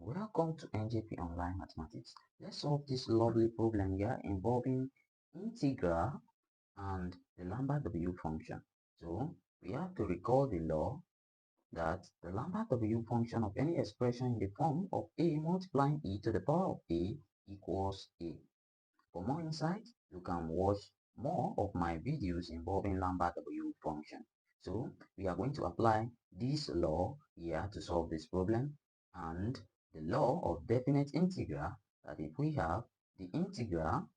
Welcome to NJP Online Mathematics. Let's solve this lovely problem here involving integral and the Lambert W function. So we have to recall the law that the Lambert W function of any expression in the form of a multiplying e to the power of a equals a. For more insight, you can watch more of my videos involving Lambert W function. So we are going to apply this law here to solve this problem, and the law of definite integral, that if we have the integral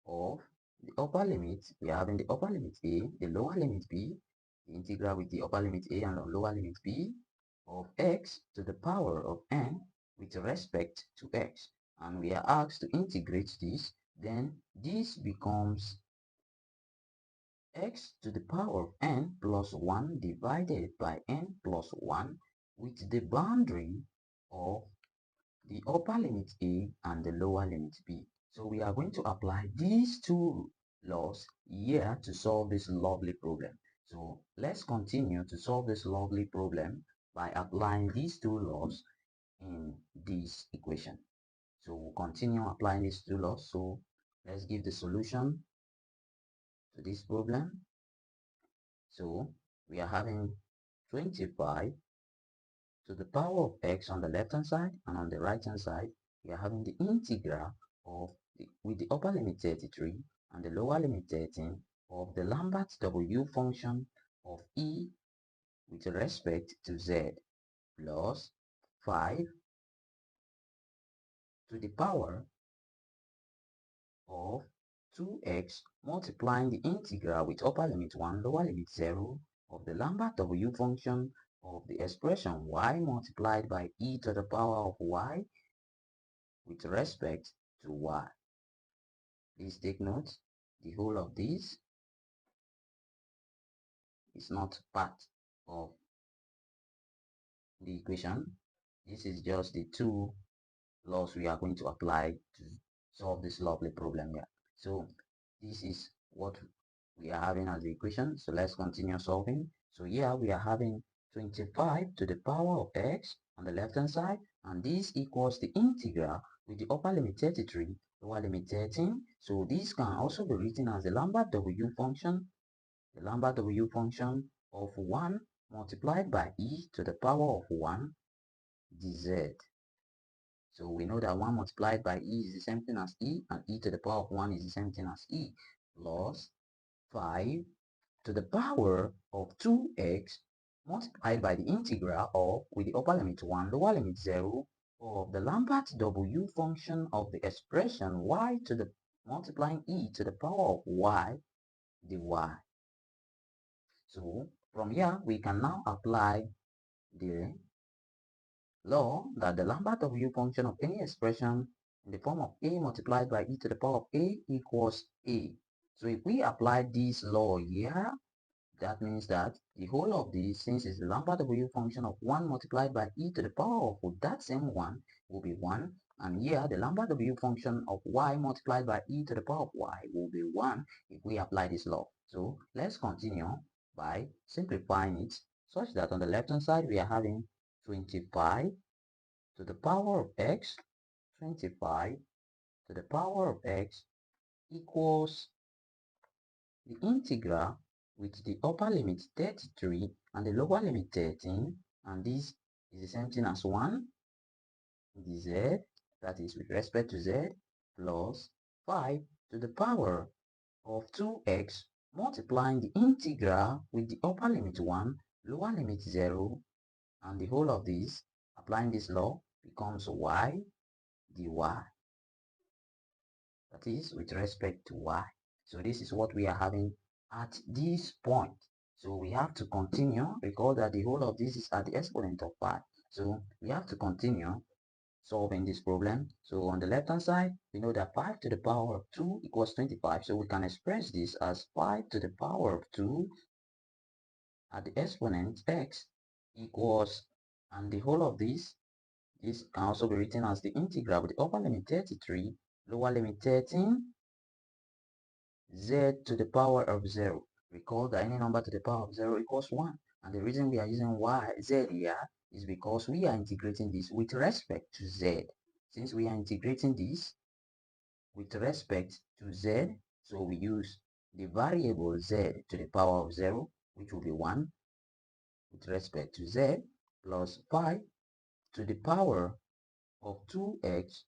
of the upper limit, we are having the upper limit a, the lower limit b, the integral with the upper limit a and the lower limit b of x to the power of n with respect to x, and we are asked to integrate this, then this becomes x to the power of n plus 1 divided by n plus 1 with the boundary of the upper limit a and the lower limit b. So we are going to apply these two laws here to solve this lovely problem. So let's continue to solve this lovely problem by applying these two laws in this equation. So we'll continue applying these two laws. So let's give the solution to this problem. So we are having 25 to the power of x on the left hand side, and on the right hand side we are having the integral of with the upper limit 33 and the lower limit 13 of the Lambert W function of e with respect to z plus 5 to the power of 2x multiplying the integral with upper limit 1 lower limit 0 of the Lambert W function of the expression y multiplied by e to the power of y with respect to y. Please take note, the whole of this is not part of the equation. This is just the two laws we are going to apply to solve this lovely problem here. So this is what we are having as the equation. So let's continue solving. So here we are having 25 to the power of x on the left hand side, and this equals the integral with the upper limit 33, lower limit 13. So this can also be written as the Lambert W function, the Lambert W function of 1 multiplied by e to the power of 1 dz. So we know that 1 multiplied by e is the same thing as e, and e to the power of 1 is the same thing as e, plus 5 to the power of 2x multiplied by the integral of, with the upper limit 1, lower limit 0, of the Lambert W function of the expression y to the multiplying e to the power of y dy. So from here, we can now apply the law that the Lambert W function of any expression in the form of a multiplied by e to the power of a equals a. So if we apply this law here, that means that the whole of this, since it's the Lambert W function of 1 multiplied by e to the power of that same 1, will be 1. And here, the Lambert W function of y multiplied by e to the power of y will be 1 if we apply this law. So let's continue by simplifying it such that on the left hand side we are having 25 to the power of x, 25 to the power of x equals the integral with the upper limit 33 and the lower limit 13, and this is the same thing as 1 dz, that is with respect to z, plus 5 to the power of 2x multiplying the integral with the upper limit 1, lower limit 0, and the whole of this, applying this law, becomes y dy. That is with respect to y. So this is what we are having at this point. So we have to continue. Recall that the whole of this is at the exponent of pi. So we have to continue solving this problem. So on the left hand side, we know that 5 to the power of 2 equals 25. So we can express this as 5 to the power of 2 at the exponent x equals, and the whole of this can also be written as the integral with the upper limit 33, lower limit 13, z to the power of 0. Recall that any number to the power of 0 equals 1. And the reason we are using z here is because we are integrating this with respect to z. Since we are integrating this with respect to z, so we use the variable z to the power of 0, which will be 1 with respect to z, plus 5 to the power of 2x,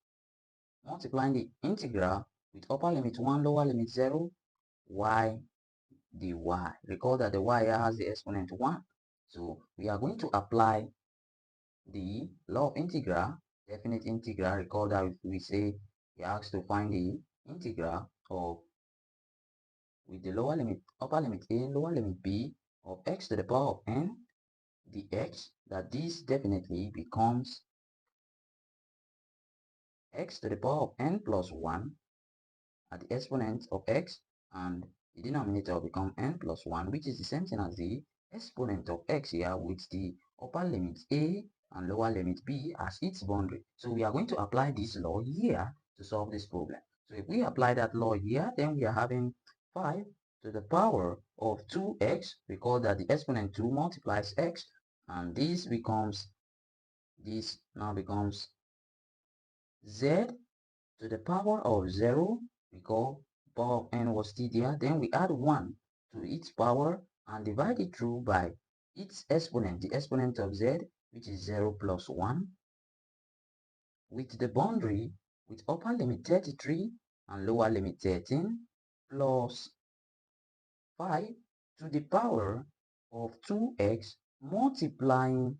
multiplying the integral with upper limit 1, lower limit 0, y dy. Recall that the y has the exponent 1. So we are going to apply the law of integral, definite integral. Recall that if we say we are asked to find the integral of, with the lower limit, upper limit a, lower limit b of x to the power of n dx, that this definitely becomes x to the power of n plus 1 at the exponent of x, and the denominator will become n plus 1, which is the same thing as the exponent of x here with the upper limit a and lower limit b as its boundary. So we are going to apply this law here to solve this problem. So if we apply that law here, then we are having 5 to the power of 2x. Recall that the exponent 2 multiplies x, and this now becomes z to the power of 0. Recall power of n was still there. Then we add 1 to its power and divide it through by its exponent, the exponent of z, which is 0 plus 1, with the boundary with upper limit 33 and lower limit 13, plus 5 to the power of 2x multiplying.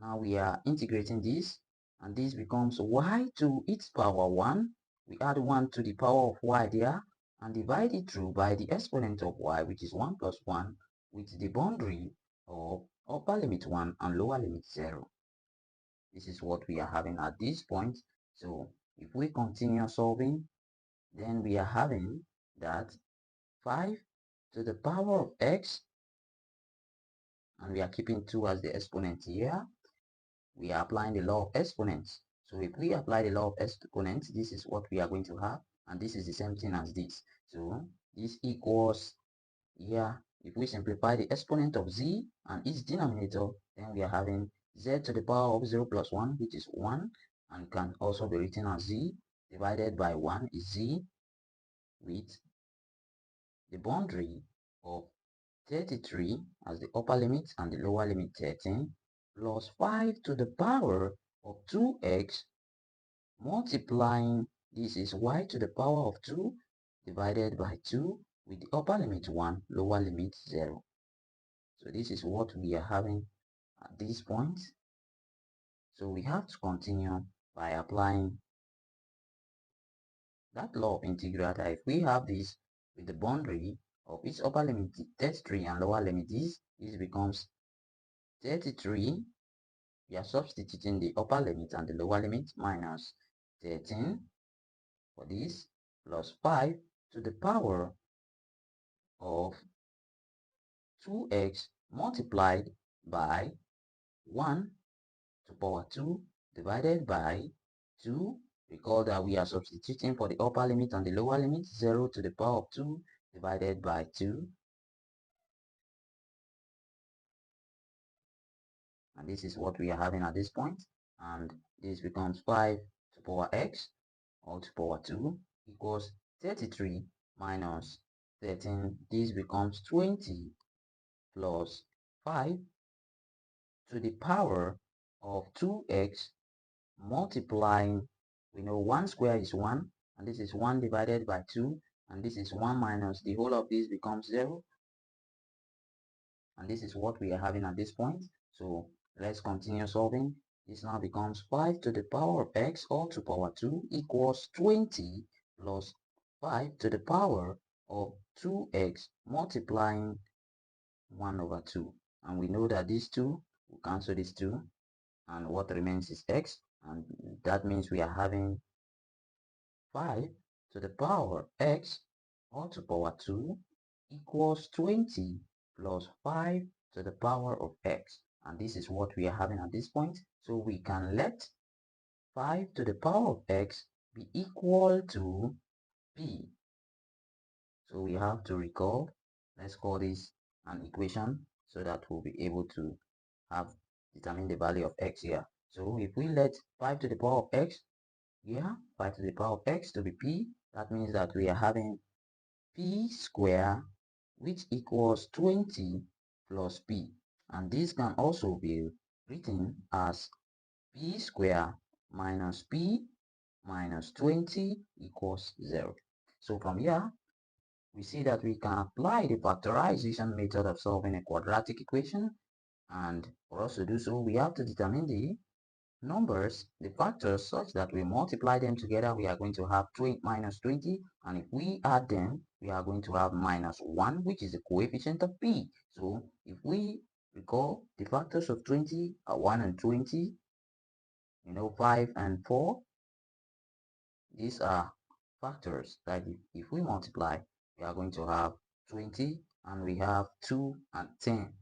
Now we are integrating this, and this becomes y to its power 1. We add 1 to the power of y there and divide it through by the exponent of y, which is 1 plus 1, with the boundary of upper limit 1 and lower limit 0. This is what we are having at this point. So if we continue solving, then we are having that 5 to the power of x, and we are keeping 2 as the exponent here. We are applying the law of exponents. So if we apply the law of exponents, this is what we are going to have, and this is the same thing as this. So this equals here, if we simplify the exponent of z and its denominator, then we are having z to the power of 0 plus 1, which is 1, and can also be written as z divided by 1 is z, with the boundary of 33 as the upper limit and the lower limit 13, plus 5 to the power of 2x multiplying, this is y to the power of 2 divided by 2, with the upper limit 1, lower limit 0. So this is what we are having at this point. So we have to continue by applying that law of integral, that if we have this with the boundary of its upper limit 33 and lower limit this becomes 33. We are substituting the upper limit and the lower limit, minus 13 for this, plus 5 to the power of 2x multiplied by 1 to power 2 divided by 2. Recall that we are substituting for the upper limit and the lower limit, 0 to the power of 2 divided by 2. And this is what we are having at this point. And this becomes 5 to power x, all to power 2, equals 33 minus 13. This becomes 20 plus 5 to the power of 2x multiplying, we know 1 square is 1, and this is 1 divided by 2, and this is 1 minus, the whole of this becomes 0, and this is what we are having at this point. So let's continue solving. This now becomes 5 to the power of x, all to power 2, equals 20 plus 5 to the power of 2x multiplying 1 over 2. And we know that these two will cancel these two, and what remains is x, and that means we are having 5 to the power x, all to power 2, equals 20 plus 5 to the power of x. And this is what we are having at this point. So we can let 5 to the power of x be equal to p. So we have to recall, let's call this an equation so that we'll be able to have determine the value of x here. So if we let 5 to the power of x here, 5 to the power of x to be p, that means that we are having p square, which equals 20 plus p. And this can also be written as p square minus p minus 20 equals 0. So from here, we see that we can apply the factorization method of solving a quadratic equation. And for us to do so, we have to determine the numbers, the factors, such that we multiply them together. We are going to have 20 minus 20, and if we add them, we are going to have minus 1, which is the coefficient of p. So if we recall, the factors of 20 are 1 and 20, 5 and 4. These are factors that if we multiply, we are going to have 20, and we have 2 and 10.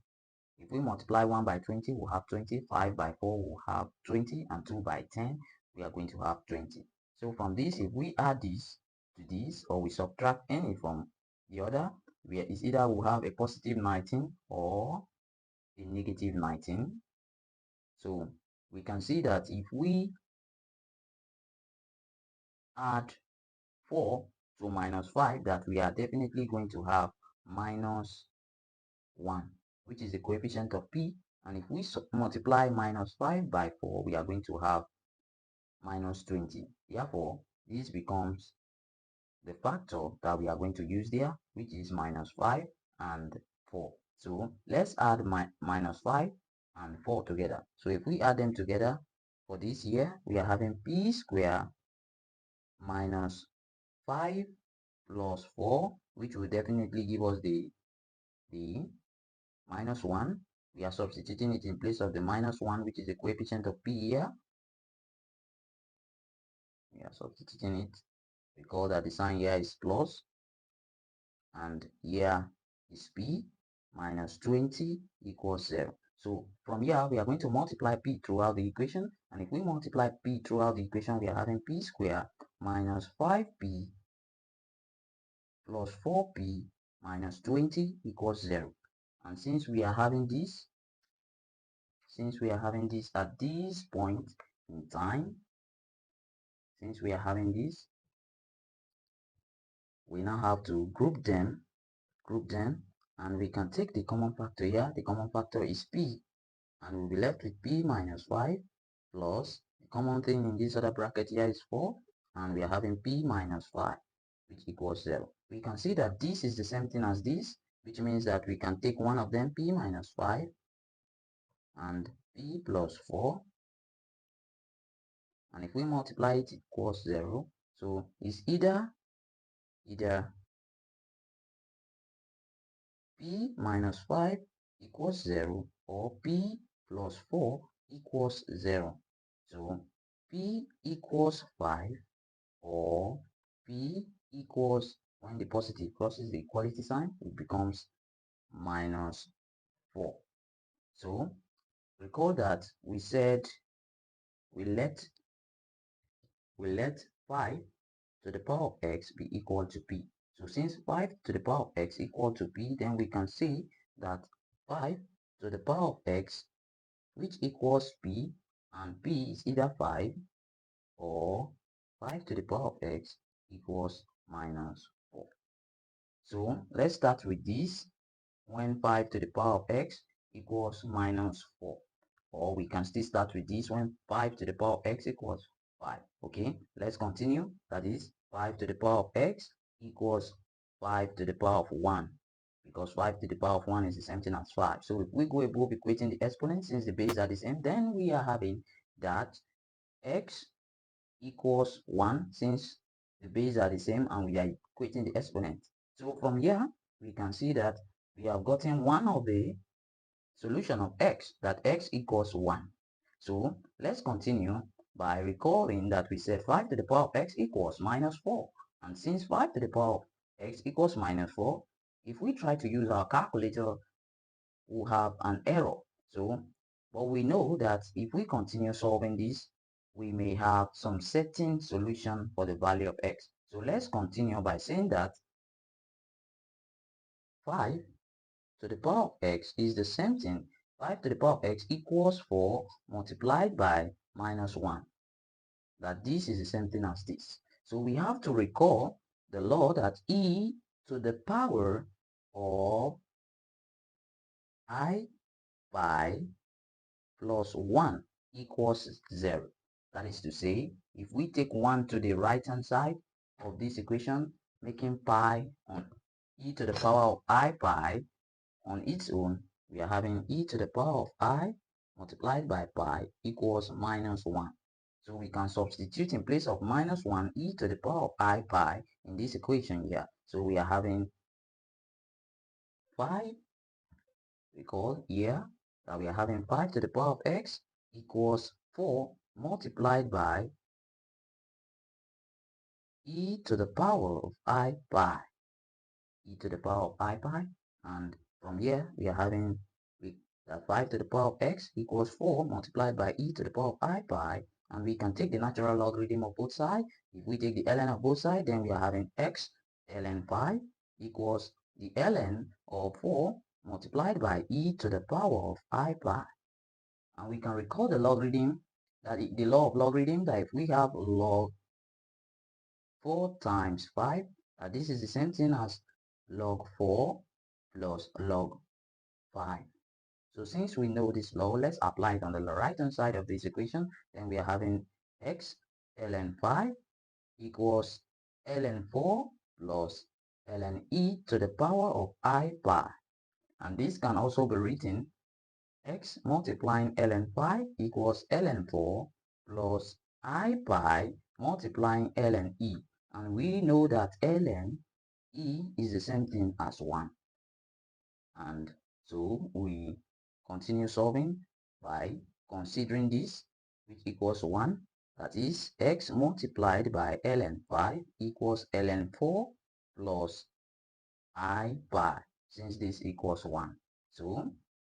If we multiply 1 by 20, we'll have 20, 5 by 4, we'll have 20, and 2 by 10, we are going to have 20. So from this, if we add this to this, or we subtract any from the other, it's either we'll have a positive 19 or a negative 19. So we can see that if we add 4 to minus 5, that we are definitely going to have minus 1, which is the coefficient of p. And if we multiply minus 5 by 4, we are going to have minus 20. Therefore, this becomes the factor that we are going to use there, which is minus 5 and 4. So let's add minus 5 and 4 together. So if we add them together for this here, we are having p square minus 5 plus 4, which will definitely give us the minus 1. We are substituting it in place of the minus 1, which is the coefficient of p here. We are substituting it. Recall that the sign here is plus, and here is p minus 20 equals 0. So from here, we are going to multiply p throughout the equation. And if we multiply p throughout the equation, we are having p square minus 5p plus 4p minus 20 equals 0. And since we are having this at this point in time, we now have to group them, and we can take the common factor here. The common factor is p, and we'll be left with p minus 5 plus the common thing in this other bracket here is 4, and we are having p minus 5, which equals 0. We can see that this is the same thing as this, which means that we can take one of them, p minus 5 and p plus 4, and if we multiply it, it equals 0. So it's either p minus 5 equals 0 or p plus 4 equals 0. So p equals 5 or p equals, when the positive crosses the equality sign, it becomes minus 4. So recall that we said we let 5 to the power of x be equal to p. So since 5 to the power of x equal to p, then we can see that 5 to the power of x, which equals p, and p is either 5 or 5 to the power of x equals minus 4. So let's start with this. When 5 to the power of x equals minus 4. Or we can still start with this when 5 to the power of x equals 5. Okay, let's continue. That is 5 to the power of x equals 5 to the power of 1, because 5 to the power of 1 is the same thing as 5. So if we go above equating the exponents, since the bases are the same, then we are having that x equals 1, since the bases are the same and we are equating the exponent. So from here, we can see that we have gotten one of the solution of x, that x equals 1. So let's continue by recalling that we said 5 to the power of x equals minus 4. And since 5 to the power of x equals minus 4, if we try to use our calculator, we'll have an error. So, but we know that if we continue solving this, we may have some certain solution for the value of x. So let's continue by saying that 5 to the power of x is the same thing 5 to the power of x equals 4 multiplied by minus 1. That this is the same thing as this. So we have to recall the law that e to the power of I pi plus 1 equals 0. That is to say, if we take 1 to the right hand side of this equation, making pi on e to the power of I pi on its own, we are having e to the power of I multiplied by pi equals minus 1. So we can substitute in place of minus 1 e to the power of I pi in this equation here. So we are having 5, recall here that we are having 5 to the power of x equals 4 multiplied by e to the power of I pi, e to the power of I pi, and from here we are having that 5 to the power of x equals 4 multiplied by e to the power of I pi, and we can take the natural logarithm of both sides. If we take the ln of both sides, then we are having x ln pi equals the ln of 4 multiplied by e to the power of I pi. And we can recall the logarithm, that the law of logarithm, that if we have log 4 times 5, this is the same thing as log 4 plus log 5. So since we know this law, let's apply it on the right hand side of this equation. Then we are having x ln 5 equals ln 4 plus ln e to the power of I pi. And this can also be written x multiplying ln 5 equals ln 4 plus I pi multiplying ln e. And we know that ln e is the same thing as 1. And so we continue solving by considering this, which equals 1. That is x multiplied by ln 5 equals ln 4 plus I pi, since this equals 1. So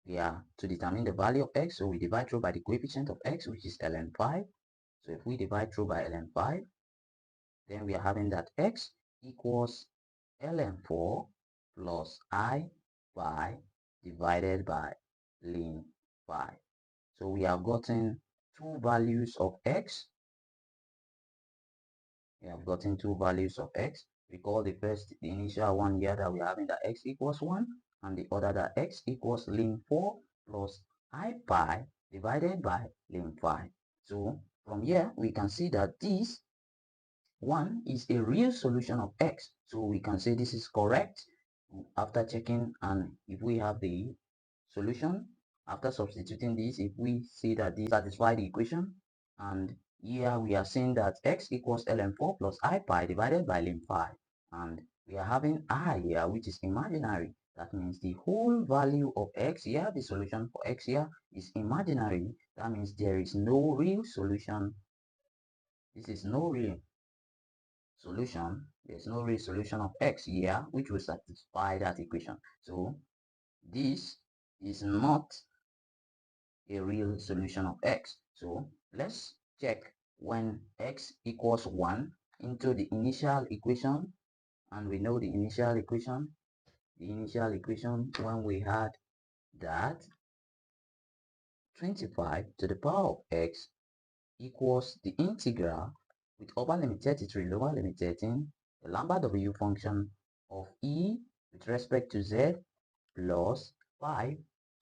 we are to determine the value of x, so we divide through by the coefficient of x, which is ln 5. So if we divide through by ln 5, then we are having that x equals ln 4 plus I pi divided by ln 5. So we have gotten two values of x. We have gotten two values of x. Recall the initial one here that we are having that x equals 1, and the other that x equals ln 4 plus I pi divided by ln 5. So from here we can see that this 1 is a real solution of x. So we can say this is correct after checking, and if we have the solution after substituting this, if we see that this satisfies the equation, and here we are saying that x equals ln 4 plus I pi divided by ln 5, and we are having I here, which is imaginary. That means the whole value of x here, the solution for x here, is imaginary. That means there is no real solution. This is no real solution. There's no real solution of x here which will satisfy that equation. So this is not a real solution of x. So let's check when x equals 1 into the initial equation, and we know the initial equation. The initial equation, when we had that 25 to the power of x equals the integral with upper limit 33, lower limit 13, the Lambert W function of e with respect to z plus 5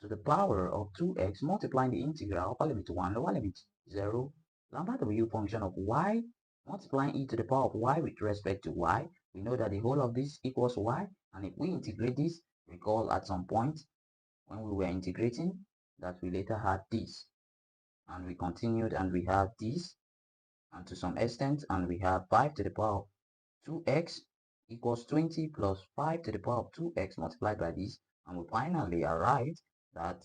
to the power of 2x multiplying the integral upper limit 1, lower limit 0, Lambert W function of y multiplying e to the power of y with respect to y. We know that the whole of this equals y, and if we integrate this, recall at some point when we were integrating that we later had this, and we continued and we have this, and to some extent, and we have 5 to the power of 2x equals 20 plus 5 to the power of 2x multiplied by this, and we finally arrived that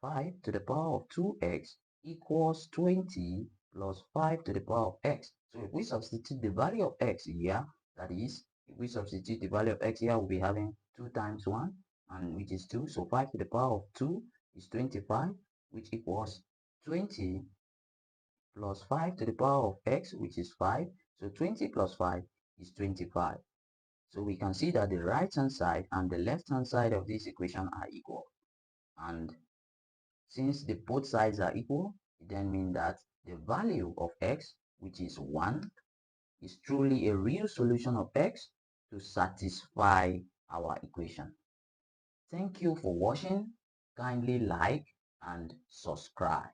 5 to the power of 2x equals 20 plus 5 to the power of x. So if we substitute the value of x here, that is, if we substitute the value of x here, we'll be having 2 times 1, and which is 2. So 5 to the power of 2 is 25, which equals 20 plus 5 to the power of x, which is 5. So 20 plus 5 is 25. So we can see that the right hand side and the left hand side of this equation are equal. And Since the both sides are equal, it then means that the value of x, which is 1, is truly a real solution of x to satisfy our equation. Thank you for watching. Kindly like and subscribe.